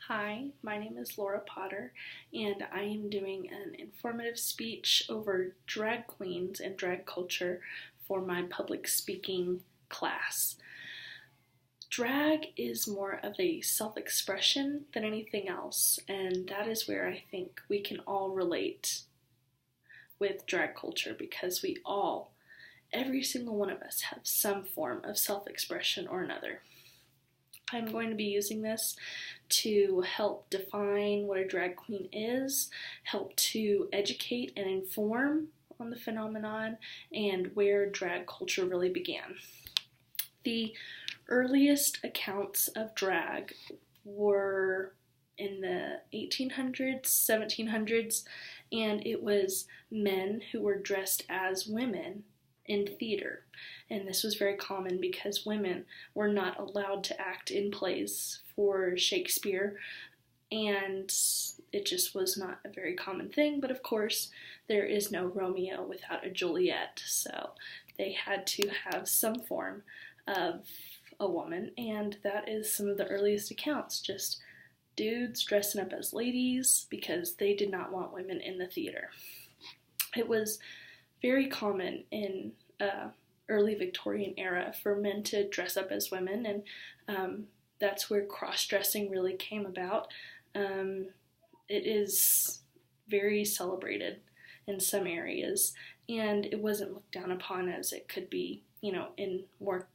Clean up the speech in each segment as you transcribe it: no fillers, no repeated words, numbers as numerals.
Hi, my name is Laura Potter, and I am doing an informative speech over drag queens and drag culture for my public speaking class. Drag is more of a self-expression than anything else, and that is where I think we can all relate with drag culture because every single one of us, have some form of self-expression or another. I'm going to be using this to help define what a drag queen is, help to educate and inform on the phenomenon, and where drag culture really began. The earliest accounts of drag were in the 1800s, 1700s, and it was men who were dressed as women in theater. And this was very common because women were not allowed to act in plays for Shakespeare, and it just was not a very common thing. But of course, there is no Romeo without a Juliet, so they had to have some form of a woman, and that is some of the earliest accounts, just dudes dressing up as ladies because they did not want women in the theater. It was very common in early Victorian era for men to dress up as women, and that's where cross-dressing really came about. It is very celebrated in some areas, and it wasn't looked down upon as it could be, in more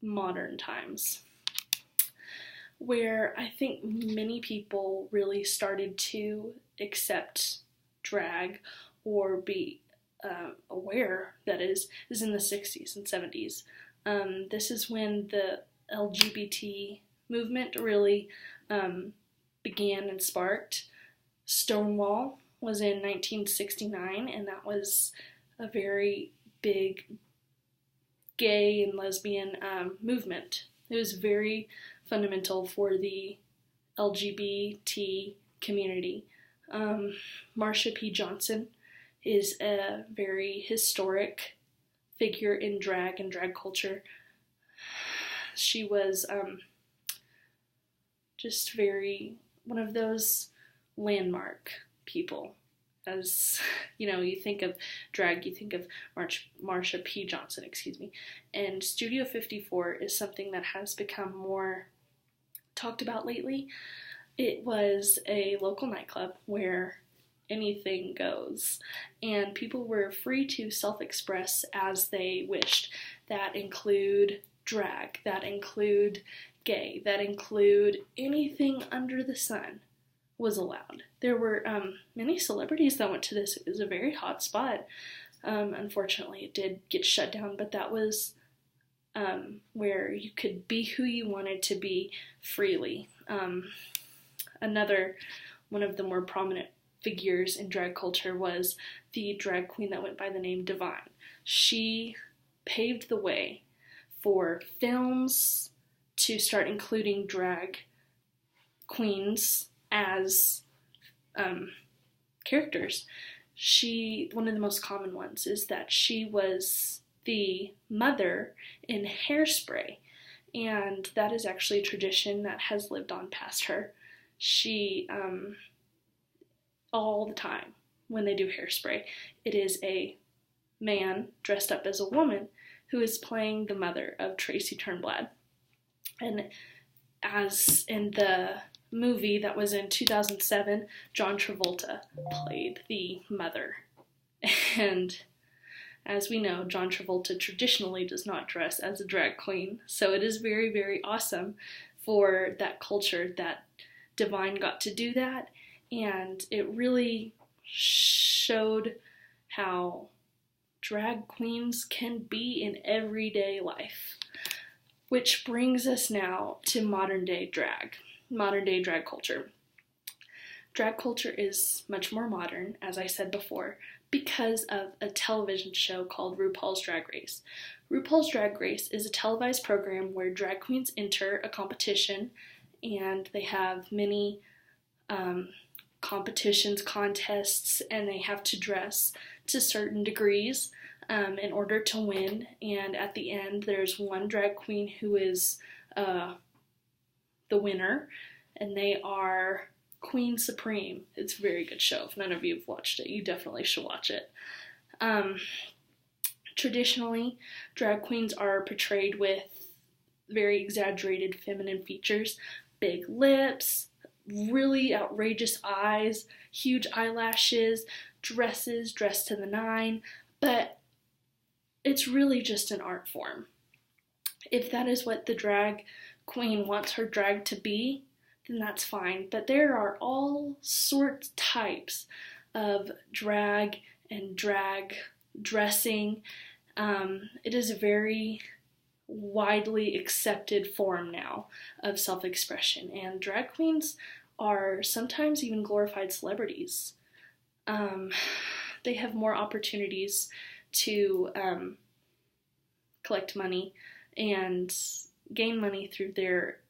modern times, where I think many people really started to accept drag or be aware that is in the 60s and 70s. This is when the LGBT movement really began and sparked. Stonewall was in 1969, and that was a very big gay and lesbian movement. It was very fundamental for the LGBT community. Marsha P. Johnson is a very historic figure in drag and drag culture. She was just one of those landmark people. As you think of drag, you think of Marsha P. Johnson, and Studio 54 is something that has become more talked about lately. It was a local nightclub where anything goes, and people were free to self-express as they wished. That include drag, that include gay, that include anything under the sun was allowed. There were many celebrities that went to this. It was a very hot spot. Unfortunately, it did get shut down, but that was where you could be who you wanted to be freely. Another one of the more prominent figures in drag culture was the drag queen that went by the name Divine. She paved the way for films to start including drag queens as characters. One of the most common ones is that she was the mother in Hairspray, and that is actually a tradition that has lived on past her. She all the time when they do Hairspray, it is a man dressed up as a woman who is playing the mother of Tracy Turnblad. And as in the movie that was in 2007, John Travolta played the mother. And as we know, John Travolta traditionally does not dress as a drag queen, so it is very, very awesome for that culture that Divine got to do that. And it really showed how drag queens can be in everyday life. Which brings us now to modern day drag culture. Drag culture is much more modern, as I said before, because of a television show called RuPaul's Drag Race. RuPaul's Drag Race is a televised program where drag queens enter a competition, and they have many competitions, contests, and they have to dress to certain degrees in order to win. And at the end, there's one drag queen who is the winner, and they are Queen Supreme. It's a very good show. If none of you have watched it, you definitely should watch it. Traditionally, drag queens are portrayed with very exaggerated feminine features, big lips, really outrageous eyes, huge eyelashes, dresses dressed to the nine, but it's really just an art form. If that is what the drag queen wants her drag to be, then that's fine. But there are all sorts types of drag and drag dressing. It is a very widely accepted form now of self-expression, and drag queens are sometimes even glorified celebrities. They have more opportunities to collect money and gain money through their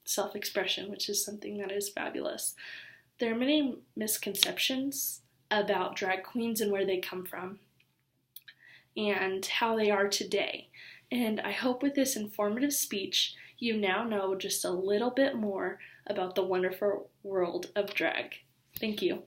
self-expression, which is something that is fabulous. There are many misconceptions about drag queens and where they come from and how they are today. And I hope with this informative speech, you now know just a little bit more about the wonderful world of drag. Thank you.